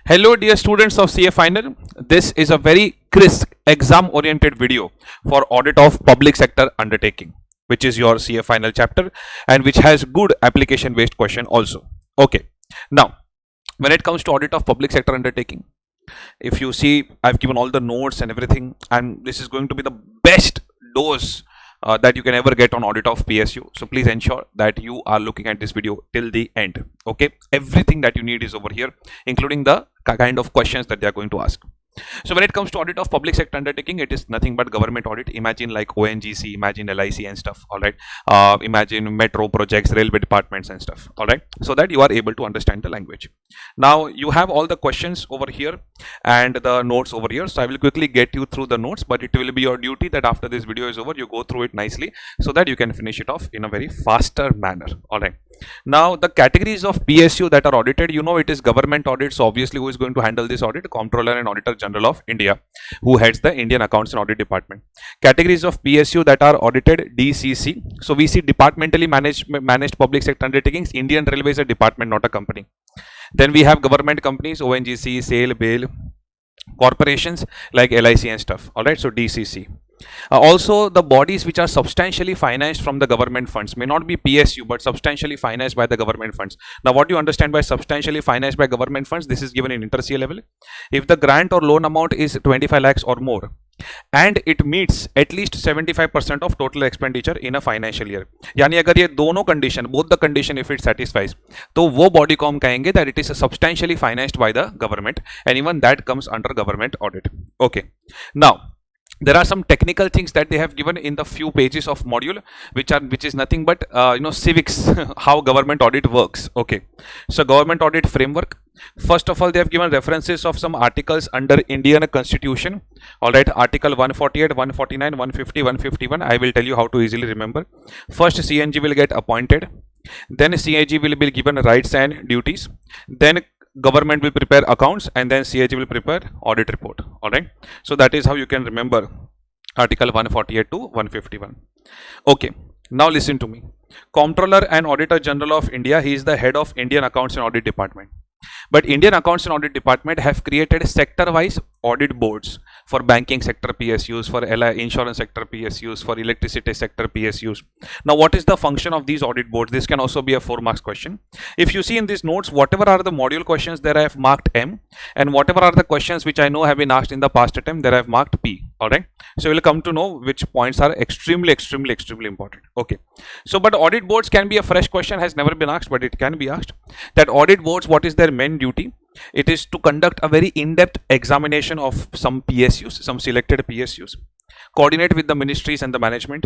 Hello dear students of CA Final. This is a very crisp exam oriented video for audit of public sector undertaking, which is your CA Final chapter and which has good application based question also. Okay. Now, when it comes to audit of public sector undertaking, if you see, I've given all the notes and everything, and this is going to be the best dose that you can ever get on audit of PSU. So please ensure that you are looking at this video till the end. Okay, everything that you need is over here, including the kind of questions that they are going to ask. So when it comes to audit of public sector undertaking, it is nothing but government audit. Imagine like ONGC, imagine LIC and stuff. All right, imagine metro projects, railway departments and stuff. All right, so that you are able to understand the language. Now you have all the questions over here and the notes over here. So I will quickly get you through the notes, but it will be your duty that after this video is over, you go through it nicely so that you can finish it off in a very faster manner. All right. Now the categories of PSU that are audited, you know, it is government audit. So obviously, who is going to handle this audit? Comptroller and Auditor General of India, who heads the Indian Accounts and Audit Department. Categories of PSU that are audited: DCC. So we see departmentally managed public sector undertakings. Indian Railway is a department, not a company. Then we have government companies: ONGC, SAIL, BAIL. Corporations like LIC and stuff. All right, so DCC. Also, the bodies which are substantially financed from the government funds, may not be PSU but substantially financed by the government funds. Now what do you understand by substantially financed by government funds? This is given in inter CA level. If the grant or loan amount is 25 lakhs or more and it meets at least 75% of total expenditure in a financial year, यानी अगर ये दोनों condition, both the condition if it satisfies, तो वो body को हम कहेंगे that it is substantially financed by the government, and even that comes under government audit. Okay, now there are some technical things that they have given in the few pages of module, which is nothing but civics, how government audit works. Okay, so government audit framework. First of all, they have given references of some articles under Indian Constitution. All right, Article 148, 149, 150, 151. I will tell you how to easily remember. First, CNG will get appointed. Then CAG will be given rights and duties. Then government will prepare accounts, and then CAG will prepare audit report. All right, so that is how you can remember Article 148 to 151. Okay, now listen to me. Comptroller and Auditor General of India, he is the head of Indian Accounts and Audit Department. But Indian Accounts and Audit Department have created sector-wise audit boards for banking sector PSUs, for insurance sector PSUs, for electricity sector PSUs. Now, what is the function of these audit boards? This can also be a 4 marks question. If you see in these notes, whatever are the module questions, there I have marked M, and whatever are the questions which I know have been asked in the past attempt, there I have marked P. All right. So we'll come to know which points are extremely important. Okay. So, but audit boards can be a fresh question, has never been asked, but it can be asked. That audit boards, what is their main duty? It is to conduct a very in-depth examination of some PSUs, some selected PSUs, coordinate with the ministries and the management.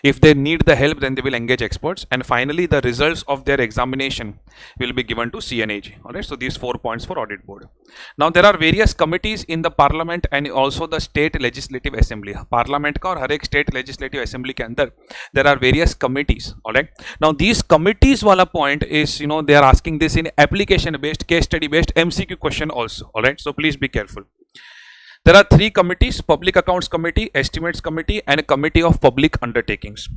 If they need the help, then they will engage experts, and finally the results of their examination will be given to CNAG. All right, so these 4 points for audit board. Now there are various committees in the parliament and also the state legislative assembly. Parliament का और हर एक state legislative assembly के अंदर there are various committees. All right, now these committees वाला point is, you know, they are asking this in application based, case study based MCQ question also. All right, so please be careful. There are 3 committees: Public Accounts Committee, Estimates Committee, and a Committee of Public Undertakings.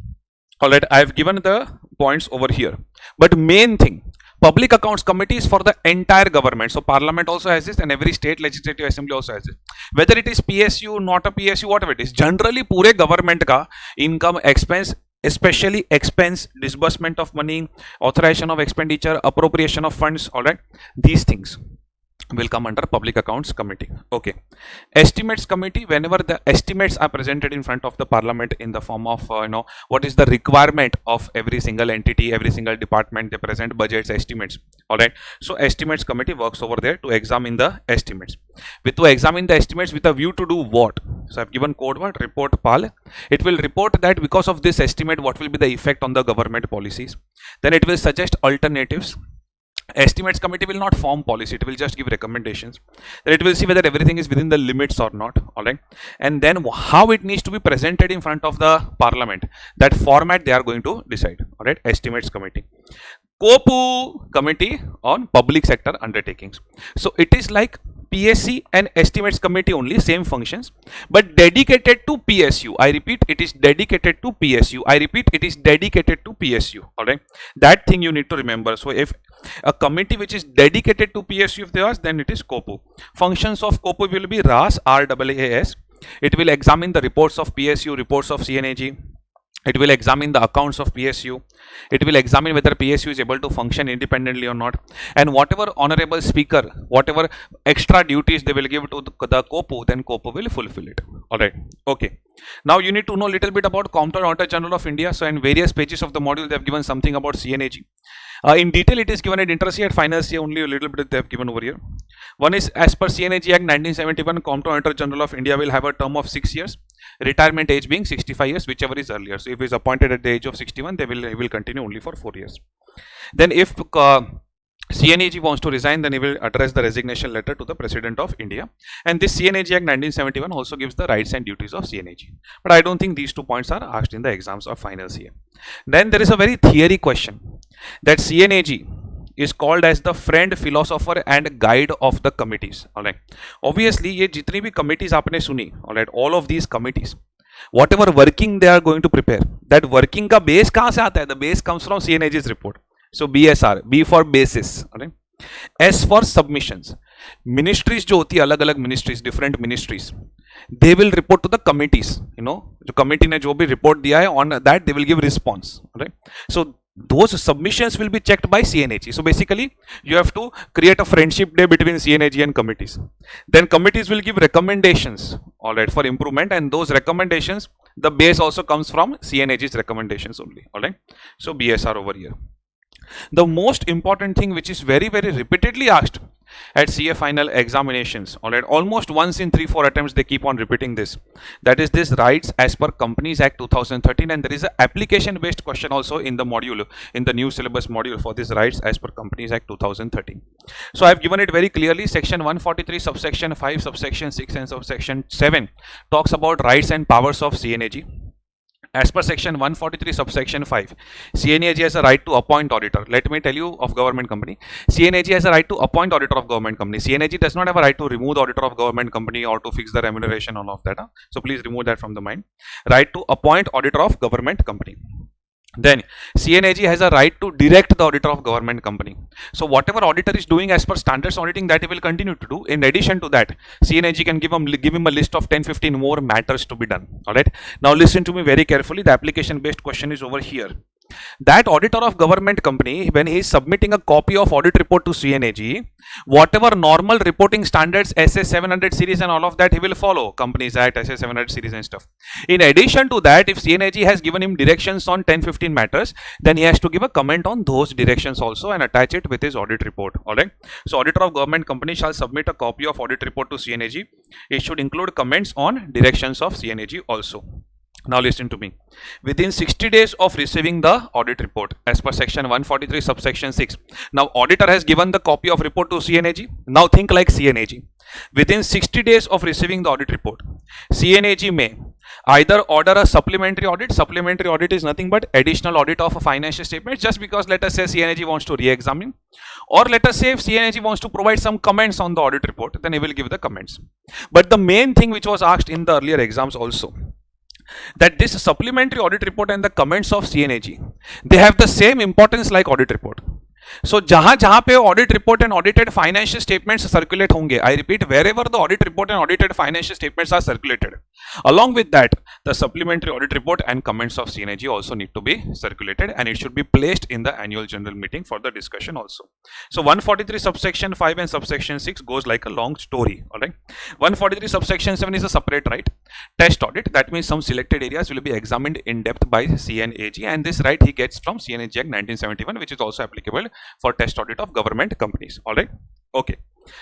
All right, I have given the points over here. But main thing, Public Accounts Committee is for the entire government. So Parliament also has this, and every state legislative assembly also has this. Whether it is PSU, not a PSU, whatever it is, generally पूरे government का income, expense, especially expense, disbursement of money, authorization of expenditure, appropriation of funds, all right, these things will come under Public Accounts Committee. Okay, Estimates Committee, whenever the estimates are presented in front of the Parliament in the form of what is the requirement of every single entity, every single department, they present budgets, estimates. All right, so Estimates Committee works over there to examine the estimates. To examine the estimates with a view to do what? So I've given code word report PAL. It will report that because of this estimate, what will be the effect on the government policies. Then it will suggest alternatives. Estimates Committee will not form policy, it will just give recommendations. Then it will see whether everything is within the limits or not. All right, and then how it needs to be presented in front of the Parliament, that format they are going to decide. All right, Estimates Committee. COPU, Committee on Public Sector Undertakings. So it is like PSC and Estimates Committee only, same functions, but dedicated to PSU. I repeat, it is dedicated to PSU. I repeat, it is dedicated to PSU. All right, that thing you need to remember. So if A committee which is dedicated to PSU, if they ask, then it is COPU. Functions of COPU will be RAS, RAAS. It will examine the reports of PSU, reports of CNAG. It will examine the accounts of PSU. It will examine whether PSU is able to function independently or not. And whatever honorable speaker, whatever extra duties they will give to the COPU, then COPU will fulfill it. Alright. Okay. Now you need to know a little bit about Comptroller Auditor General of India. So in various pages of the module, they have given something about CNAG. In detail, it is given at inter-CA, at final CA, only a little bit they have given over here. One is, as per CNAG Act 1971, Comptroller Auditor General of India will have a term of 6 years. Retirement age being 65 years, whichever is earlier. So if he is appointed at the age of 61, he will continue only for 4 years. Then if CNAG wants to resign, then he will address the resignation letter to the President of India. And this CNAG Act 1971 also gives the rights and duties of CNAG. But I don't think these 2 points are asked in the exams of final CA. Then there is a very theory question that CNAG is called as the friend, philosopher and guide of the committees. Alright. Obviously, ये जितनी भी committees आपने सुनी, alright, all of these committees, whatever working they are going to prepare, that working का base कहाँ से आता है? The base comes from CNAG's report. So BSR, B for basis, alright. S for submissions. Ministries जो होती है अलग अलग ministries, different ministries, they will report to the committees. You know, जो committee ने जो भी report दिया है, on that they will give response. Alright. So those submissions will be checked by CNAG. So basically, you have to create a friendship day between CNAG and committees. Then committees will give recommendations, alright, for improvement, and those recommendations, the base also comes from CNAG's recommendations only. Alright. So BSR over here. The most important thing which is very repeatedly asked at CA final examinations, alright, almost once in 3-4 attempts they keep on repeating this, that is this rights as per Companies Act 2013, and there is an application based question also in the module, in the new syllabus module for this rights as per Companies Act 2013. So I have given it very clearly. Section 143 subsection 5 subsection 6 and subsection 7 talks about rights and powers of CNAG. As per section 143 subsection 5, CNAG has a right to appoint auditor. Let me tell you of government company. CNAG has a right to appoint auditor of government company. CNAG does not have a right to remove the auditor of government company or to fix the remuneration, all of that. So please remove that from the mind. Right to appoint auditor of government company. Then CNAG has a right to direct the auditor of government company. So whatever auditor is doing as per standards auditing, that he will continue to do. In addition to that, CNAG can give him a list of 10-15 more matters to be done. Alright. Now listen to me very carefully. The application based question is over here. That auditor of government company, when he is submitting a copy of audit report to CNAG, whatever normal reporting standards, SA 700 series and all of that, he will follow. Companies Act, SA 700 series and stuff. In addition to that, if CNAG has given him directions on 10-15 matters, then he has to give a comment on those directions also and attach it with his audit report. Alright. So auditor of government company shall submit a copy of audit report to CNAG. It should include comments on directions of CNAG also. Now listen to me. Within 60 days of receiving the audit report, as per section 143 subsection 6. Now auditor has given the copy of report to CNAG. Now think like CNAG. Within 60 days of receiving the audit report, CNAG may either order a supplementary audit. Supplementary audit is nothing but additional audit of a financial statement, just because let us say CNAG wants to re-examine, or let us say if CNAG wants to provide some comments on the audit report, then he will give the comments. But the main thing which was asked in the earlier exams also, that this supplementary audit report and the comments of CNAG, they have the same importance like audit report. So जहां पे audit report and audited financial statements circulate होंगे, I repeat, wherever the audit report and audited financial statements are circulated, along with that, the supplementary audit report and comments of CNAG also need to be circulated, and it should be placed in the annual general meeting for the discussion also. So 143 subsection 5 and subsection 6 goes like a long story. Alright. 143 subsection 7 is a separate right. Test audit, that means some selected areas will be examined in depth by CNAG, and this right he gets from CNAG Act 1971, which is also applicable for test audit of government companies. Alright. Okay.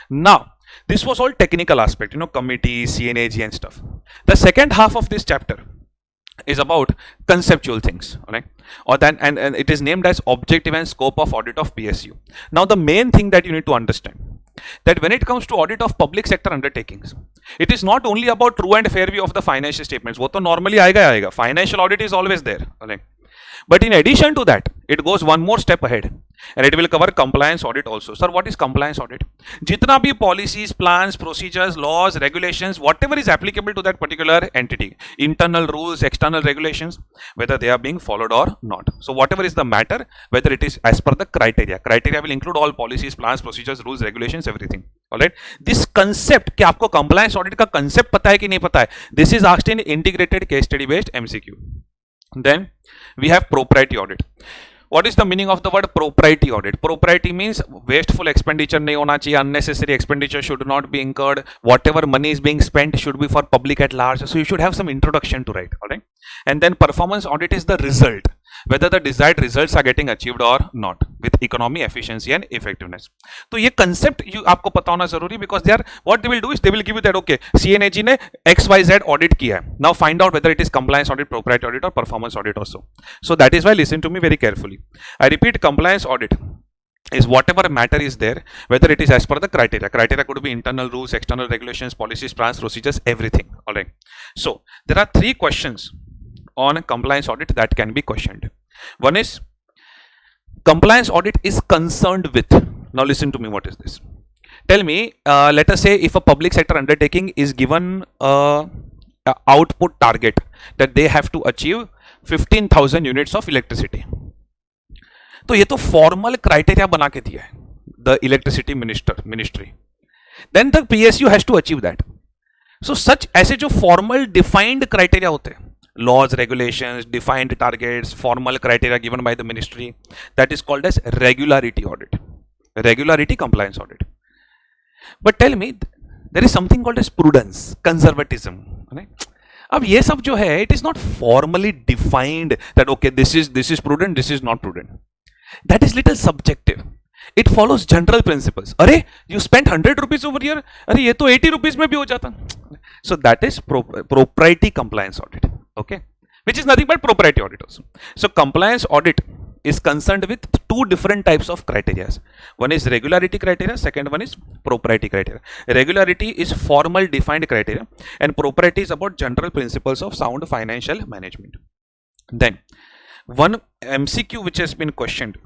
Now, this was all technical aspect, committee, CNAG and stuff. The second half of this chapter is about conceptual things, alright, and it is named as objective and scope of audit of PSU. Now, the main thing that you need to understand, that when it comes to audit of public sector undertakings, it is not only about true and fair view of the financial statements. वो तो normally आएगा. Financial audit is always there, alright. But in addition to that, it goes one more step ahead. and it will cover compliance audit also. Sir, what is compliance audit? Jitna bhi policies, plans, procedures, laws, regulations, whatever is applicable to that particular entity, internal rules, external regulations, whether they are being followed or not. So whatever is the matter, whether it is as per the criteria will include all policies, plans, procedures, rules, regulations, everything. All right, this concept कि आपको compliance audit का concept पता है कि नहीं पता है, this is asked in integrated case study based MCQ. Then we have propriety audit. What is the meaning of the word propriety audit? Propriety means wasteful expenditure नहीं होना चाहिए, unnecessary expenditure should not be incurred, whatever money is being spent should be for public at large. So you should have some introduction to write. All right, and then performance audit is the result, whether the desired results are getting achieved or not with economy, efficiency and effectiveness. तो ये concept आपको पता होना जरूरी, because they are, what they will do is they will give you that, okay, CNAG ने XYZ audit किया है, now find out whether it is compliance audit, propriety audit or performance audit also. So that is why listen to me very carefully. I repeat, compliance audit is whatever matter is there, whether it is as per the criteria. Criteria could be internal rules, external regulations, policies, plans, procedures, everything. All right. So there are 3 questions on compliance audit that can be questioned. One is, compliance audit is concerned with. Now listen to me, what is this? Tell me, let us say if a public sector undertaking is given a output target that they have to achieve 15,000 units of electricity. तो ये तो formal criteria बना के दिया है the electricity ministry, then the PSU has to achieve that. So such ऐसे जो formal defined criteria होते हैं, laws, regulations, defined targets, formal criteria given by the ministry, that is called as regularity audit, regularity compliance audit. But tell me, there is something called as prudence, conservatism. Right? अब ये सब जो है, it is not formally defined that okay, this is prudent, this is not prudent. That is little subjective. It follows general principles. अरे you spent 100 rupees over here, अरे ये तो 80 rupees में भी हो जाता. So that is propriety compliance audit. Okay, which is nothing but propriety audit also. So compliance audit is concerned with 2 different types of criteria. One is regularity criteria, second one is propriety criteria. Regularity is formal defined criteria and propriety is about general principles of sound financial management. Then one MCQ which has been questioned,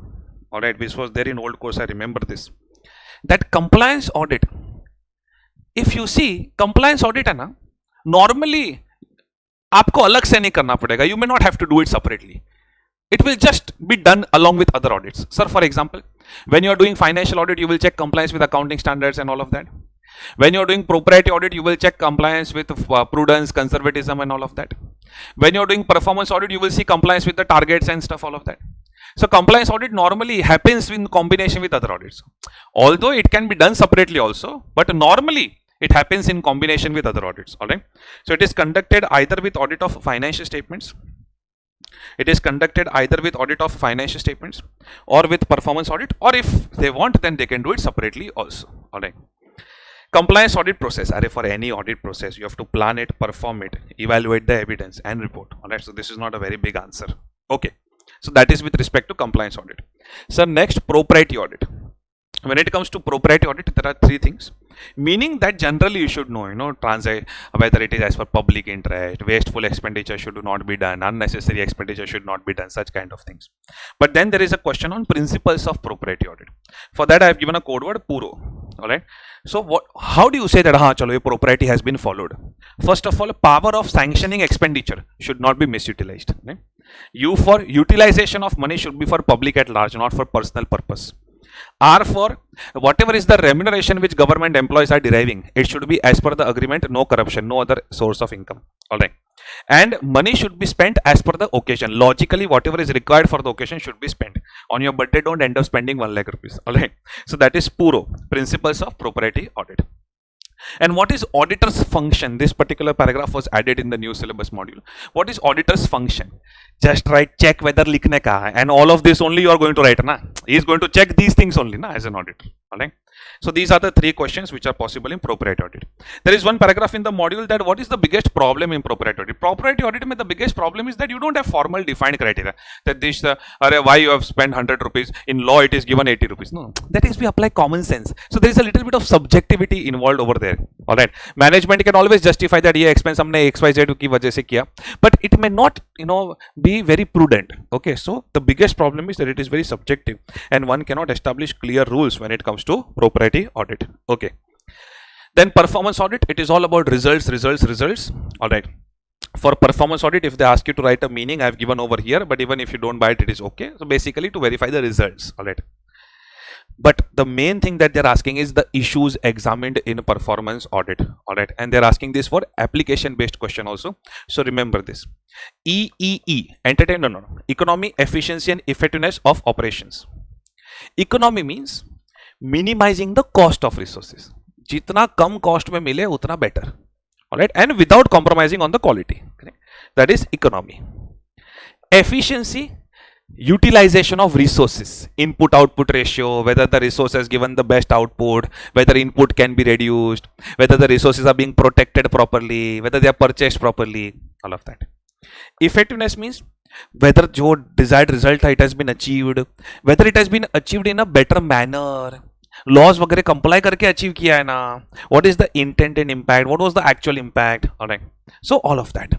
all right, which was there in old course, I remember this, that compliance audit, if you see compliance audit है ना, normally आपको अलग से नहीं करना पड़ेगा, you may not have to do it separately. It will just be done along with other audits. Sir, for example, when you are doing financial audit, you will check compliance with accounting standards and all of that. When you are doing propriety audit, you will check compliance with prudence, conservatism and all of that. When you are doing performance audit, you will see compliance with the targets and stuff, all of that. So compliance audit normally happens in combination with other audits. Although it can be done separately also, but normally it happens in combination with other audits. All right. So it is conducted either with audit of financial statements. It is conducted either with audit of financial statements or with performance audit, or if they want, then they can do it separately also. All right. Compliance audit process. For any audit process, you have to plan it, perform it, evaluate the evidence and report. All right. So this is not a very big answer. Okay. So that is with respect to compliance audit. So next, propriety audit. When it comes to propriety audit, there are 3 things. Meaning that generally you should know, whether it is as per public interest, wasteful expenditure should not be done, unnecessary expenditure should not be done, such kind of things. But then there is a question on principles of propriety audit. For that I have given a code word PURO. All right. So how do you say that chalo, propriety has been followed? First of all, power of sanctioning expenditure should not be misutilized. Right? For utilization of money should be for public at large, not for personal purpose. R for whatever is the remuneration which government employees are deriving, it should be as per the agreement, no corruption, no other source of income. All right. And money should be spent as per the occasion. Logically, whatever is required for the occasion should be spent. On your birthday, don't end up spending 1 lakh rupees. All right. So that is PURO, principles of propriety audit. And what is auditor's function? This particular paragraph was added in the new syllabus module. What is auditor's function? Just write check whether likhne ka hai, and all of this only you are going to write. Na? He is going to check these things only na, as an auditor. All right. So these are the three questions which are possible in proprietary audit. There is one paragraph in the module that what is the biggest problem in proprietary audit. Proprietary audit mein the biggest problem is that you don't have formal defined criteria. That this, why you have spent 100 rupees, in law it is given 80 rupees. No, that is we apply common sense. So there is a little bit of subjectivity involved over there. Alright, management can always justify that ये expense हमने XYZ की वजह से किया, but it may not, be very prudent. Okay, so the biggest problem is that it is very subjective and one cannot establish clear rules when it comes to proprietary audit. Okay, then performance audit, it is all about results. All right, for performance audit, if they ask you to write a meaning, I have given over here, but even if you don't buy it, it is okay. So basically to verify the results. All right, but the main thing that they're asking is the issues examined in performance audit. All right, and they're asking this for application based question also. So remember this: entertainment, economy, efficiency and effectiveness of operations. Economy means minimizing the cost of resources. जितना कम cost में मिले उतना better. Alright, and without compromising on the quality. Correct? That is economy. Efficiency, utilization of resources, input output ratio, whether the resource has given the best output, whether input can be reduced, whether the resources are being protected properly, whether they are purchased properly, all of that. Effectiveness means whether जो desired result it has been achieved, whether it has been achieved in a better manner, laws वगैरह comply करके achieve किया है ना, what is the intent and impact, what was the actual impact. All right, so all of that,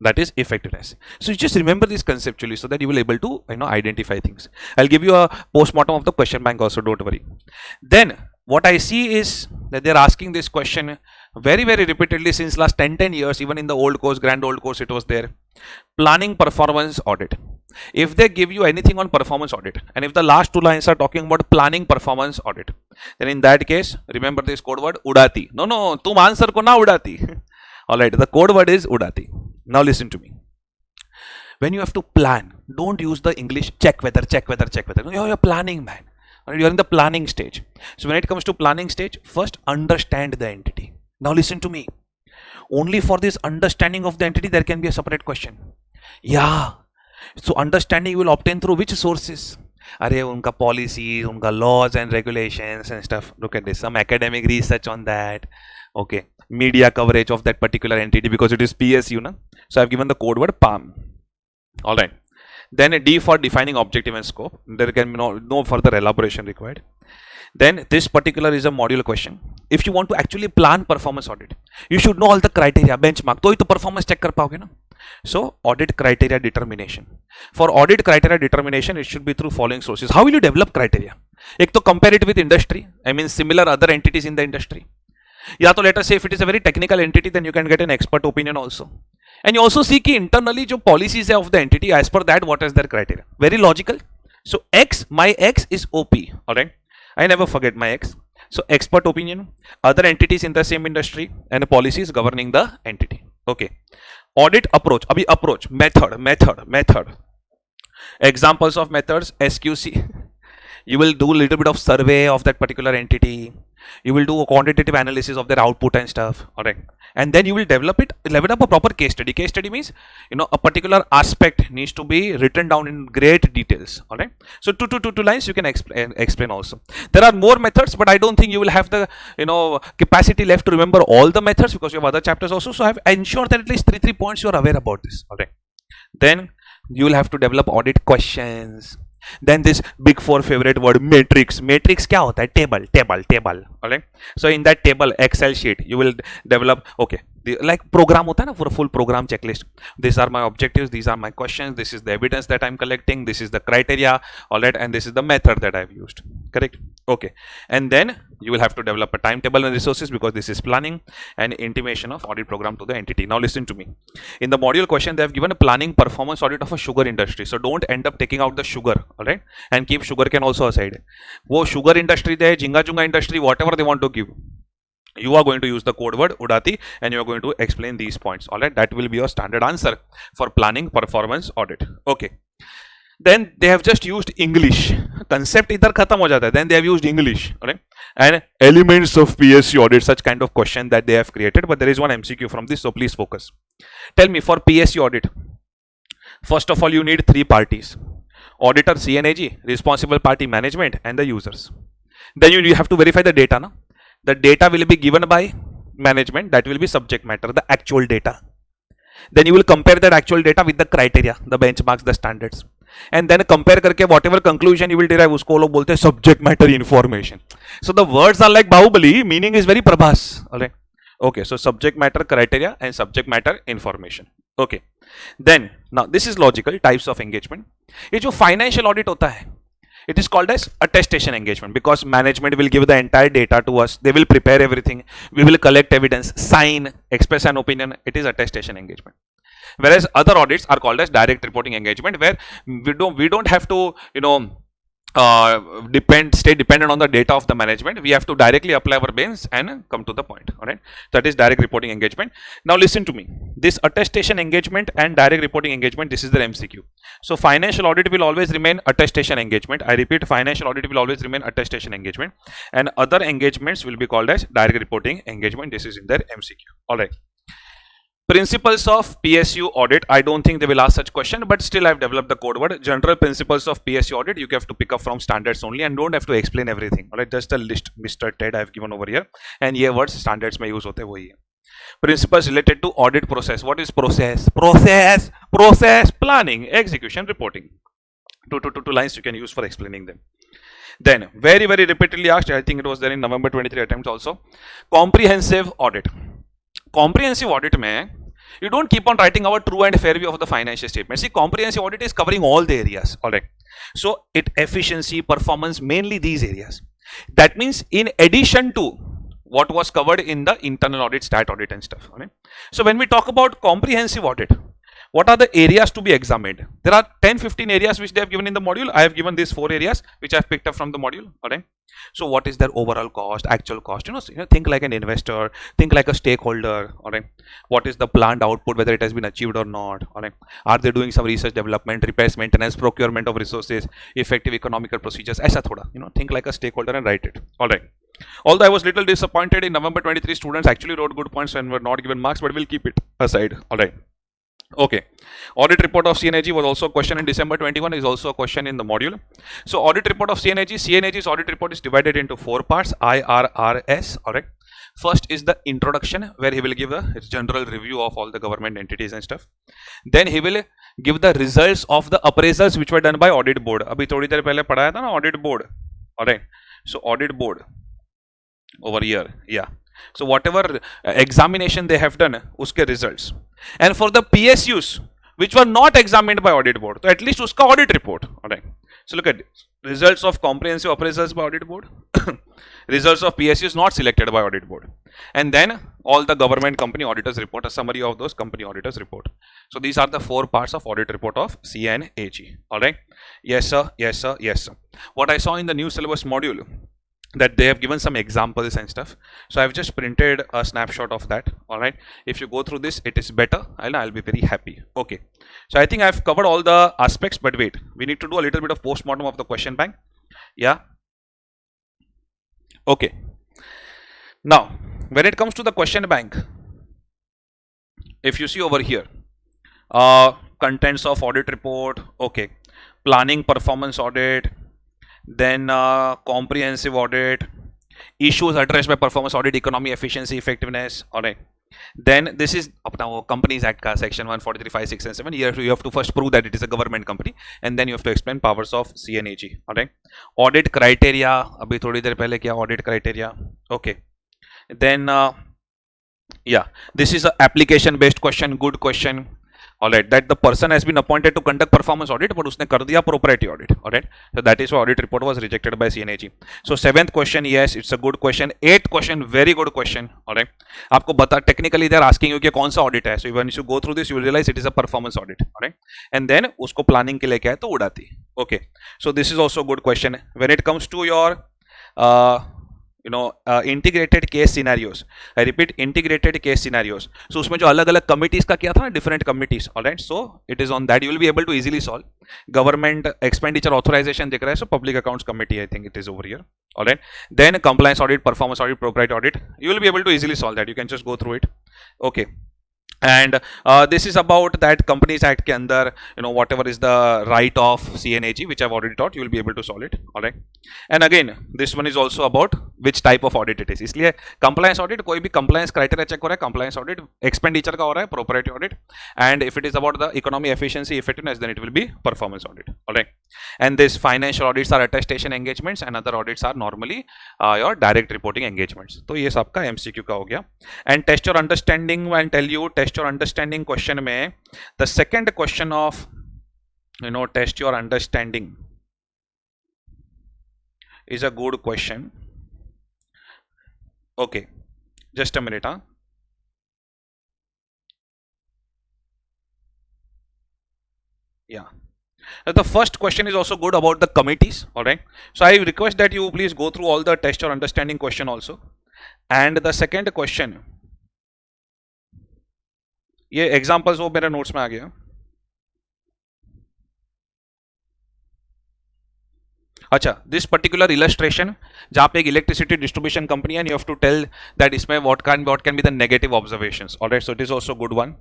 that is effectiveness. So you just remember this conceptually so that you will able to identify things. I'll give you a postmortem of the question bank also, don't worry. Then what I see is that they're asking this question very repeatedly since last 10 years. Even in the old course, grand old course, it was there. Planning performance audit. If they give you anything on performance audit, and if the last two lines are talking about planning performance audit, then in that case, remember this code word udati. No, tum answer ko na udati. Alright, the code word is udati. Now listen to me. When you have to plan, don't use the English check weather. No, you're planning, man. You're in the planning stage. So when it comes to planning stage, first understand the entity. Now listen to me. Only for this understanding of the entity, there can be a separate question. Yeah. So understanding you will obtain through which sources? Arey, unka policies, unka laws and regulations and stuff. Look at this. Some academic research on that. Okay. Media coverage of that particular entity because it is PSU. Na? So I've given the code word PALM. Alright. Then a D for defining objective and scope. There can be no further elaboration required. Then this particular is a module question. If you want to actually plan performance audit, you should know all the criteria, benchmark. तो ही तो performance check कर पाओगे ना. So audit criteria determination. For audit criteria determination, it should be through following sources. How will you develop criteria? एक तो compare it with industry. I mean similar other entities in the industry. या तो let us say if it is a very technical entity, then you can get an expert opinion also. And you also see कि internally जो policies of the entity, as per that, what is their criteria? Very logical. So X, my X is OP. Alright. I never forget my X. So expert opinion, other entities in the same industry, and policies governing the entity. Okay. Audit approach. Abhi approach. Method. Examples of methods. SQC. You will do a little bit of survey of that particular entity. You will do a quantitative analysis of their output and stuff. Alright. And then you will develop up a proper case study. Case study means, a particular aspect needs to be written down in great details. Alright. So two lines you can explain also. There are more methods, but I don't think you will have the, capacity left to remember all the methods because you have other chapters also. So I have ensured that at least three points you are aware about this. Alright. Then you will have to develop audit questions. Then this big four favorite word, matrix. Matrix क्या होता है? Table. Alright. So in that table, Excel sheet, you will develop, okay, like program होता है ना, for a full program checklist. These are my objectives, these are my questions, this is the evidence that I'm collecting, this is the criteria, alright, and this is the method that I've used. Correct? Okay. And then you will have to develop a timetable and resources because this is planning and intimation of audit program to the entity. Now listen to me. In the module question, they have given a planning performance audit of a sugar industry. So don't end up taking out the sugar, alright, and keep sugar cane also aside. वो sugar industry there, jinga junga industry, whatever they want to give. You are going to use the code word udati and you are going to explain these points. Alright, that will be your standard answer for planning performance audit. Okay. Then they have just used English. Concept idhar khatam ho jata hai. Then they have used English. Alright. And elements of PSU audit, such kind of question that they have created. But there is one MCQ from this, so please focus. Tell me, for PSU audit, first of all, you need three parties: auditor, CNAG, responsible party management, and the users. Then you have to verify the data. No? The data will be given by management, that will be subject matter, the actual data. Then you will compare that actual data with the criteria, the benchmarks, the standards. And then compare करके whatever conclusion you will derive, उसको लोग बोलते हैं subject matter information. So the words are like Bahubali, meaning is very Prabhas. Alright. Okay, so subject matter criteria and subject matter information. Okay. Then now this is logical types of engagement. ये जो financial audit होता है, it is called as attestation engagement because management will give the entire data to us. They will prepare everything. We will collect evidence, sign, express an opinion. It is attestation engagement. Whereas other audits are called as direct reporting engagement, where we don't have to stay dependent on the data of the management. We have to directly apply our brains and come to the point. All right, that is direct reporting engagement. Now listen to me. This attestation engagement and direct reporting engagement, this is the MCQ. So financial audit will always remain attestation engagement. I repeat, financial audit will always remain attestation engagement, and other engagements will be called as direct reporting engagement. This is in their MCQ. All right. Principles of PSU audit, I don't think they will ask such question, but still I've developed the code word. General principles of PSU audit, you have to pick up from standards only and don't have to explain everything. Alright, just a list, Mr. Ted I have given over here, and ये words standards में use होते वही है. Principles related to audit process. What is process? Process, planning, execution, reporting. Two lines you can use for explaining them. Then, very repeatedly asked, I think it was there in November 23 attempts also. Comprehensive audit. Comprehensive audit mein, you don't keep on writing our true and fair view of the financial statement. See, comprehensive audit is covering all the areas. Alright. So, efficiency, performance, mainly these areas. That means in addition to what was covered in the internal audit, stat audit and stuff. Alright. So, when we talk about comprehensive audit, what are the areas to be examined? There are 10-15 areas which they have given in the module. I have given these 4 areas which I have picked up from the module. Alright. So what is their overall cost, actual cost? Think like an investor, think like a stakeholder. Alright. What is the planned output, whether it has been achieved or not? Alright. Are they doing some research, development, repairs, maintenance, procurement of resources, effective economical procedures? Aisa thoda, think like a stakeholder and write it. Alright. Although I was little disappointed in November 23, students actually wrote good points and were not given marks, but we'll keep it aside. Alright. Okay. Audit report of CNAG was also a question in December 21, is also a question in the module. So audit report of CNAG, CNAG's audit report is divided into 4 parts, IRRS. Alright. First is the introduction, where he will give a general review of all the government entities and stuff. Then he will give the results of the appraisals which were done by audit board. Abhi thodi der pehle padhaya tha na audit board. Alright. So audit board over here. Yeah. So whatever examination they have done, uske results. And for the PSUs which were not examined by audit board, so at least uska audit report. Alright. So look at this. Results of comprehensive appraisals by audit board, results of PSUs not selected by audit board, and then all the government company auditors report, a summary of those company auditors report. So these are the 4 parts of audit report of CA and AG. Alright. Yes sir, yes sir, yes sir. What I saw in the new syllabus module, that they have given some examples and stuff, so I've just printed a snapshot of that. All right, if you go through this, it is better and I'll be very happy. Okay, so I think I've covered all the aspects, but wait, we need to do a little bit of post-mortem of the question bank. Yeah, okay. Now when it comes to the question bank, if you see over here, contents of audit report, okay, planning performance audit, then comprehensive audit, issues addressed by performance audit, economy, efficiency, effectiveness. All right. Then this is Companies Act ka section 143, 5, 6 and 7. Here you have to first prove that it is a government company, and then you have to explain powers of CNAG. All right. Audit criteria. Abhi thodi der pehle kya audit criteria. Okay. Then yeah, this is a application based question, good question. Alright, that the person has been appointed to conduct performance audit, but उसने कर दिया propriety audit. Alright, so that is why audit report was rejected by CNAG. So 7th question, yes, it's a good question. 8th question, very good question. Alright, आपको बता, technically they are asking you कि कौन सा audit है. So when you go through this, you will realize it is a performance audit. Alright, and then उसको planning के लिए क्या है तो उड़ाती. Okay, so this is also a good question. When it comes to your integrated case scenarios, I repeat, integrated case scenarios. So उसमें जो अलग-अलग committees का क्या था ना, different committees. Alright, so it is on that you will be able to easily solve. Government expenditure authorization दिख रहा है, so public accounts committee I think it is over here. Alright, then compliance audit, performance audit, propriety audit, you will be able to easily solve that. You can just go through it. Okay, And this is about that Companies Act के अंदर whatever is the right of CNAG, which I've already taught, you will be able to solve it. All right. And again, this one is also about which type of audit it is. इसलिए compliance audit कोई भी compliance criteria check हो रहा है, compliance audit expenditure का हो रहा है, propriety audit, and if it is about the economy, efficiency, effectiveness, then it will be performance audit. All right. And this financial audits are attestation engagements, and other audits are normally your direct reporting engagements. तो ये सबका MCQ का हो गया. And test your understanding, I'll tell you, test your understanding question में the second question of test your understanding is a good question. Okay, just a minute. Yeah, the first question is also good about the committees. All right, so I request that you please go through all the test your understanding question also. And the second question, ये examples वो मेरे notes में आ गया. अच्छा, this particular illustration जहाँ पे एक electricity distribution company है, you have to tell that इसमें what can be the negative observations. Alright, so it is also good one.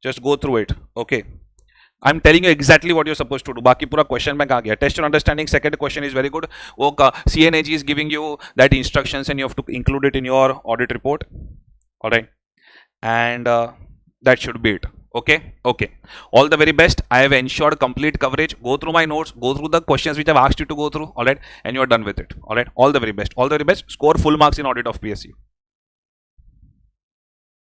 Just go through it. Okay, I am telling you exactly what you are suppose to do. बाकी पूरा question bank आ गया. Test your understanding second question is very good. वो CNAG is giving you that instructions and you have to include it in your audit report. All right, and that should be it. Okay, all the very best. I have ensured complete coverage. Go through my notes, go through the questions which I've asked you to go through. All right, and you are done with it. All right, all the very best. Score full marks in audit of PSU.